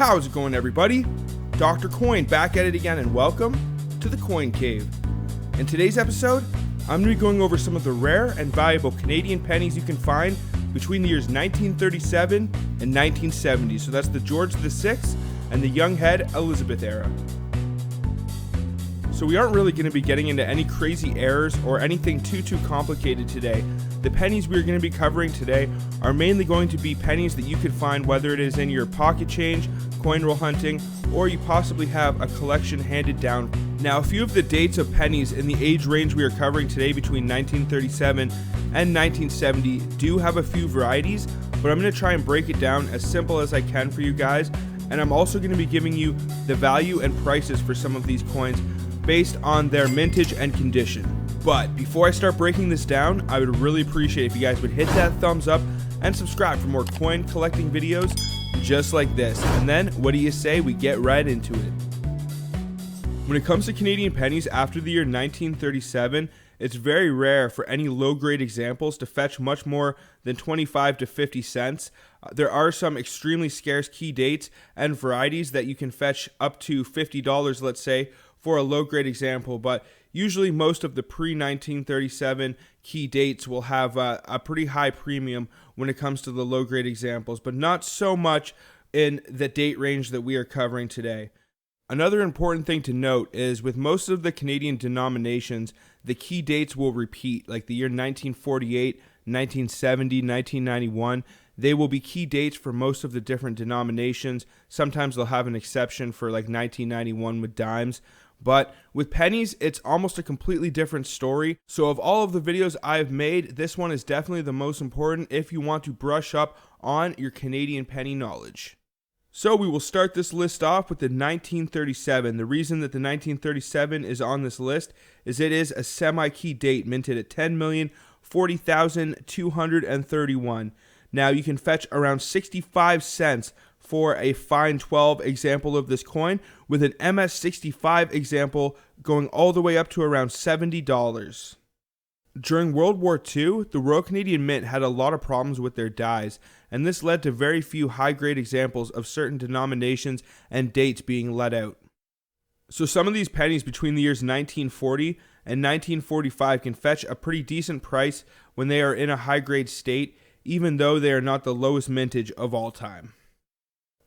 How's it going, everybody? Dr. Coin back at it again, and welcome to the Coin Cave. In today's episode, I'm going to be going over some of the rare and valuable Canadian pennies you can find between the years 1937 and 1970. So that's the George VI and the Young Head Elizabeth era. So we aren't really going to be getting into any crazy errors or anything too complicated today. The pennies we're going to be covering today are mainly going to be pennies that you could find, whether it is in your pocket change, coin roll hunting, or you possibly have a collection handed down. Now, a few of the dates of pennies in the age range we are covering today between 1937 and 1970 do have a few varieties, but I'm going to try and break it down as simple as I can for you guys. And I'm also going to be giving you the value and prices for some of these coins based on their mintage and condition. But before I start breaking this down, I would really appreciate if you guys would hit that thumbs up and subscribe for more coin collecting videos just like this. And then, what do you say we get right into it? When it comes to Canadian pennies after the year 1937, it's very rare for any low-grade examples to fetch much more than 25 to 50 cents. There are some extremely scarce key dates and varieties that you can fetch up to $50, let's say, for a low-grade example, but usually most of the pre-1937 key dates will have a pretty high premium when it comes to the low-grade examples, but not so much in the date range that we are covering today. Another important thing to note is with most of the Canadian denominations, the key dates will repeat, like the year 1948, 1970, 1991. They will be key dates for most of the different denominations. Sometimes they'll have an exception for like 1991 with dimes. But with pennies, it's almost a completely different story. So of all of the videos I've made, this one is definitely the most important if you want to brush up on your Canadian penny knowledge. So we will start this list off with the 1937. The reason that the 1937 is on this list is it is a semi-key date minted at 10,040,231. Now you can fetch around 65 cents for a fine 12 example of this coin, with an MS65 example going all the way up to around $70. During World War II, the Royal Canadian Mint had a lot of problems with their dies, and this led to very few high-grade examples of certain denominations and dates being let out. So some of these pennies between the years 1940 and 1945 can fetch a pretty decent price when they are in a high-grade state, even though they are not the lowest mintage of all time.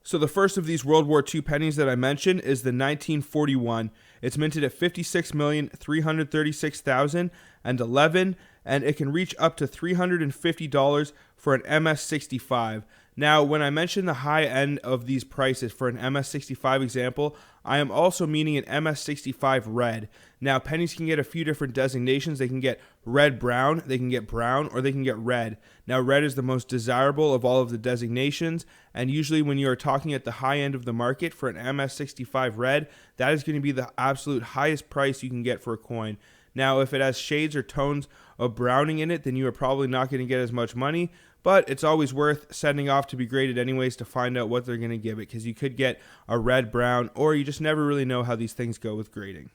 So the first of these World War II pennies that I mentioned is the 1941. It's minted at 56,336,011, and it can reach up to $350 for an MS65. Now, when I mention the high end of these prices for an MS65 example, I am also meaning an MS65 red. Now, pennies can get a few different designations. They can get red brown, they can get brown, or they can get red. Now, red is the most desirable of all of the designations, and usually when you are talking at the high end of the market for an MS65 red, that is going to be the absolute highest price you can get for a coin. Now, if it has shades or tones of browning in it, then you are probably not going to get as much money, but it's always worth sending off to be graded anyways to find out what they're going to give it, because you could get a red, brown, or you just never really know how these things go with grading.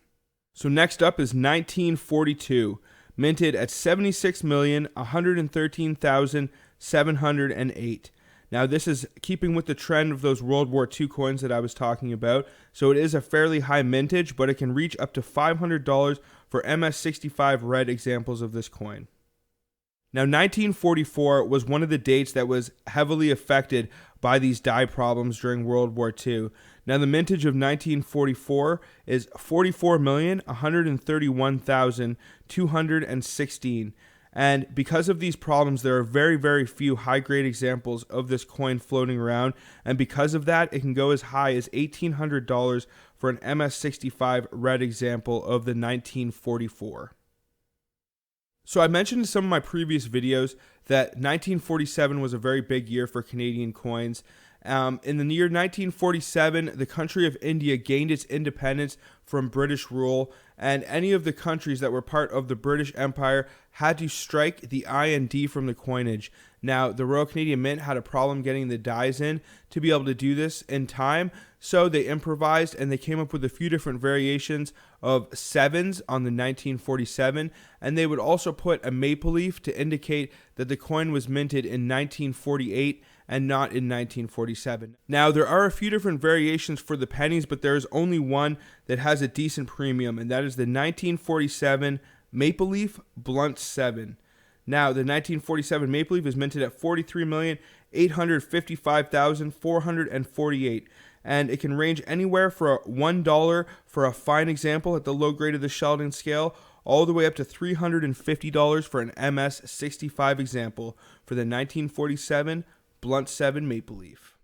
So next up is 1942, minted at 76,113,708. Now this is keeping with the trend of those World War II coins that I was talking about, so it is a fairly high mintage, but it can reach up to $500 for MS65 red examples of this coin. Now 1944 was one of the dates that was heavily affected by these die problems during World War II. Now the mintage of 1944 is 44,131,216. And because of these problems, there are very few high-grade examples of this coin floating around. And because of that, it can go as high as $1,800 for an MS65 red example of the 1944. So I mentioned in some of my previous videos that 1947 was a very big year for Canadian coins. In the year 1947, the country of India gained its independence from British rule, and any of the countries that were part of the British Empire had to strike the I and D from the coinage. Now, the Royal Canadian Mint had a problem getting the dies in to be able to do this in time, so they improvised and they came up with a few different variations of sevens on the 1947, and they would also put a maple leaf to indicate that the coin was minted in 1948 and not in 1947. Now, there are a few different variations for the pennies, but there is only one that has a decent premium, and that is the 1947 Maple Leaf Blunt 7. Now, the 1947 Maple Leaf is minted at $43,855,448, and it can range anywhere from $1 for a fine example at the low grade of the Sheldon scale, all the way up to $350 for an MS65 example for the 1947 Blunt 7 Maple Leaf.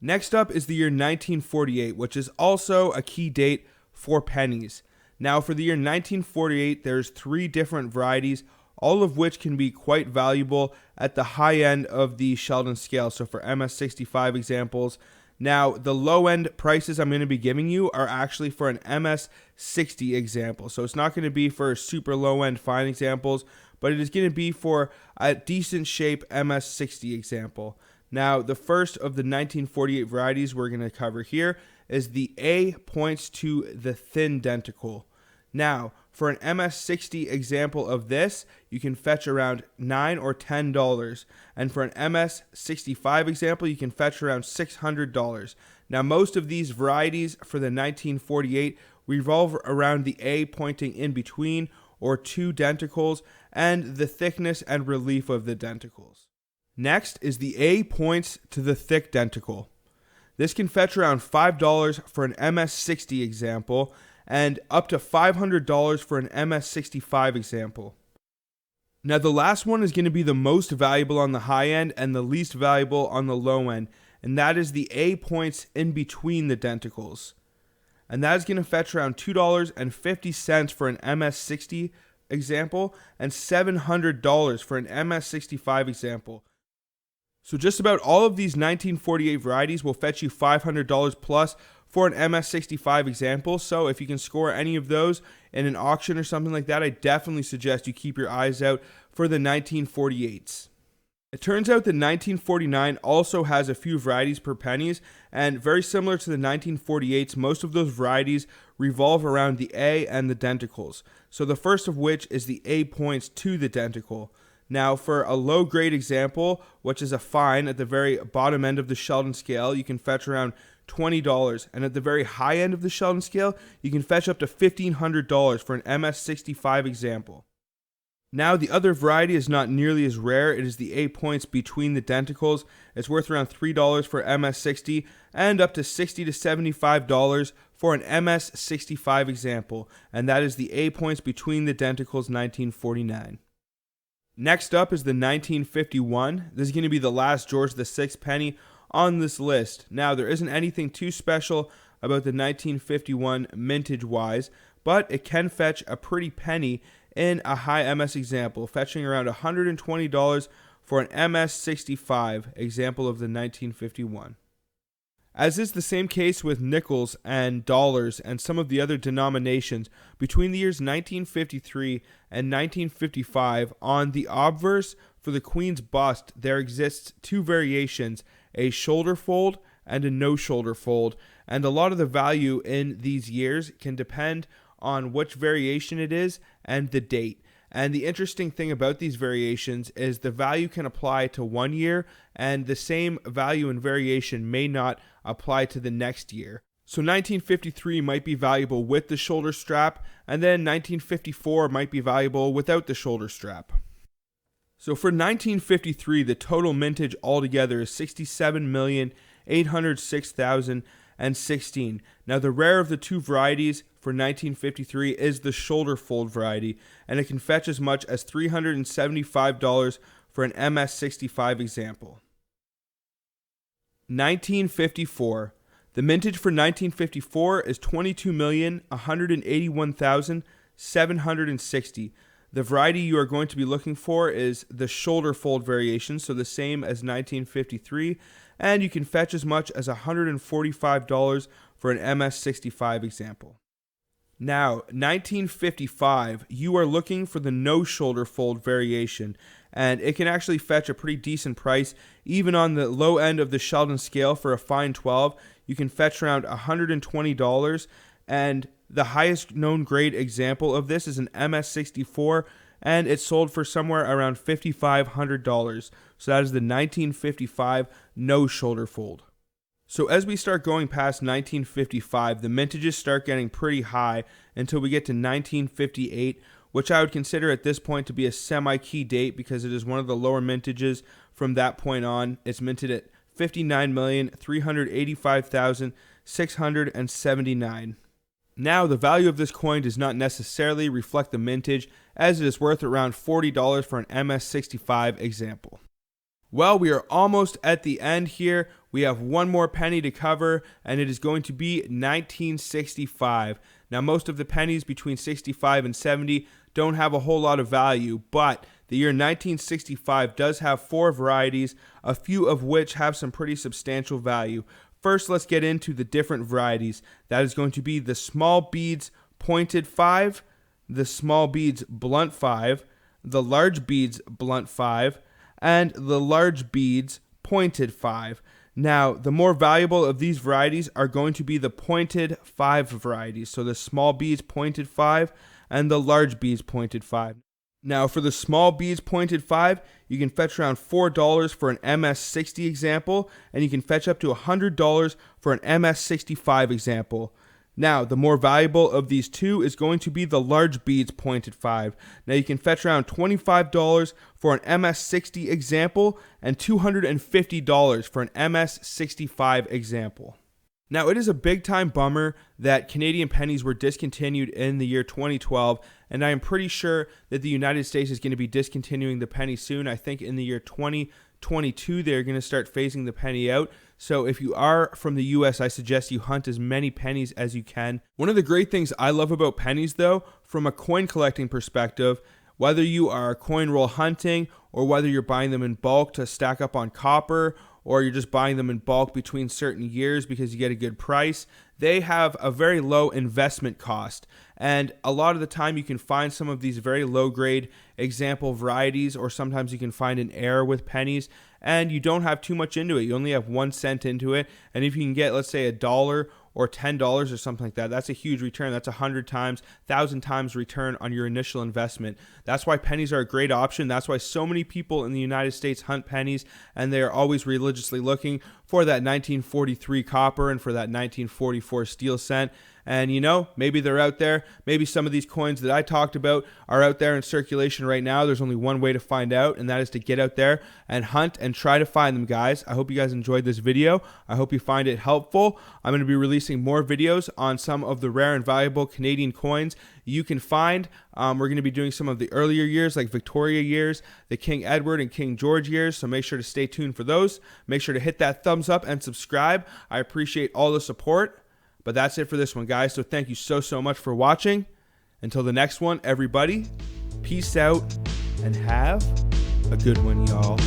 Next up is the year 1948, which is also a key date for pennies. Now, for the year 1948, there's 3 different varieties, all of which can be quite valuable at the high end of the Sheldon scale. So for MS65 examples, now the low end prices I'm going to be giving you are actually for an MS60 example. So it's not going to be for super low end fine examples, but it is going to be for a decent shape MS60 example. Now, the first of the 1948 varieties we're going to cover here is the A points to the thin denticle. Now, for an MS60 example of this, you can fetch around $9 or $10. And for an MS65 example, you can fetch around $600. Now, most of these varieties for the 1948 revolve around the A pointing in between or 2 denticles and the thickness and relief of the denticles. Next is the A points to the thick denticle. This can fetch around $5 for an MS60 example and up to $500 for an MS65 example. Now, the last one is going to be the most valuable on the high end and the least valuable on the low end, and that is the A points in between the denticles. And that is going to fetch around $2.50 for an MS60 example and $700 for an MS65 example. So just about all of these 1948 varieties will fetch you $500 plus for an MS65 example. So if you can score any of those in an auction or something like that, I definitely suggest you keep your eyes out for the 1948s. It turns out that 1949 also has a few varieties per pennies, and very similar to the 1948s, most of those varieties revolve around the A and the denticles. So the first of which is the A points to the denticle. Now, for a low grade example, which is a fine at the very bottom end of the Sheldon scale, you can fetch around $20, and at the very high end of the Sheldon scale, you can fetch up to $1,500 for an MS65 example. Now, the other variety is not nearly as rare. It is the A points between the denticles. It's worth around $3 for MS60 and up to $60 to $75 for an MS65 example, and that is the A points between the denticles 1949. Next up is the 1951. This is going to be the last George VI penny on this list. Now, there isn't anything too special about the 1951 mintage wise, but it can fetch a pretty penny in a high MS example, fetching around $120 for an MS65 example of the 1951. As is the same case with nickels and dollars and some of the other denominations, between the years 1953 and 1955, on the obverse for the Queen's bust, there exists 2 variations, a shoulder fold and a no shoulder fold, and a lot of the value in these years can depend on which variation it is and the date. And the interesting thing about these variations is the value can apply to one year, and the same value and variation may not apply to the next year. So 1953 might be valuable with the shoulder strap, and then 1954 might be valuable without the shoulder strap. So for 1953, the total mintage altogether is 67,806,016. Now, the rare of the 2 varieties for 1953 is the shoulder fold variety, and it can fetch as much as $375 for an MS65 example. 1954. The mintage for 1954 is 22,181,760. The variety you are going to be looking for is the shoulder fold variation, so the same as 1953, and you can fetch as much as $145 for an MS65 example. Now, 1955, you are looking for the no shoulder fold variation, and it can actually fetch a pretty decent price. Even on the low end of the Sheldon scale for a fine 12, you can fetch around $120, and the highest known grade example of this is an MS64, and it sold for somewhere around $5,500. So that is the 1955 no shoulder fold. So as we start going past 1955, the mintages start getting pretty high until we get to 1958, which I would consider at this point to be a semi-key date because it is one of the lower mintages from that point on. It's minted at $59,385,679. Now, the value of this coin does not necessarily reflect the mintage, as it is worth around $40 for an MS65 example. Well, we are almost at the end here. We have one more penny to cover, and it is going to be 1965. Now, most of the pennies between 65 and 70 don't have a whole lot of value, but the year 1965 does have 4 varieties, a few of which have some pretty substantial value. First, let's get into the different varieties. That is going to be the small beads pointed 5, the small beads blunt 5, the large beads blunt 5, and the large beads pointed 5. Now, the more valuable of these varieties are going to be the pointed 5 varieties. So the small beads pointed 5 and the large beads pointed 5. Now, for the small beads pointed 5, you can fetch around $4 for an MS60 example, and you can fetch up to $100 for an MS65 example. Now, the more valuable of these two is going to be the large beads pointed 5. Now, you can fetch around $25 for an MS60 example and $250 for an MS65 example. Now, it is a big time bummer that Canadian pennies were discontinued in the year 2012, and I am pretty sure that the United States is going to be discontinuing the penny soon. I think in the year 2022, they're going to start phasing the penny out. So if you are from the US, I suggest you hunt as many pennies as you can. One of the great things I love about pennies, though, from a coin collecting perspective, whether you are coin roll hunting or whether you're buying them in bulk to stack up on copper, or you're just buying them in bulk between certain years because you get a good price, they have a very low investment cost. And a lot of the time you can find some of these very low grade example varieties, or sometimes you can find an error with pennies, and you don't have too much into it. You only have 1 cent into it. And if you can get, let's say, $1 or $10 or something like that, that's a huge return. That's 100 times, 1,000 times return on your initial investment. That's why pennies are a great option. That's why so many people in the United States hunt pennies, and they are always religiously looking for that 1943 copper and for that 1944 steel cent. And you know, maybe they're out there. Maybe some of these coins that I talked about are out there in circulation right now. There's only one way to find out, and that is to get out there and hunt and try to find them, guys. I hope you guys enjoyed this video. I hope you find it helpful. I'm going to be releasing more videos on some of the rare and valuable Canadian coins you can find. We're going to be doing some of the earlier years, like Victoria years, the King Edward and King George years, so make sure to stay tuned for those. Make sure to hit that thumbs up and subscribe. I appreciate all the support. But that's it for this one, guys. So thank you so much for watching. Until the next one, everybody, peace out and have a good one, y'all.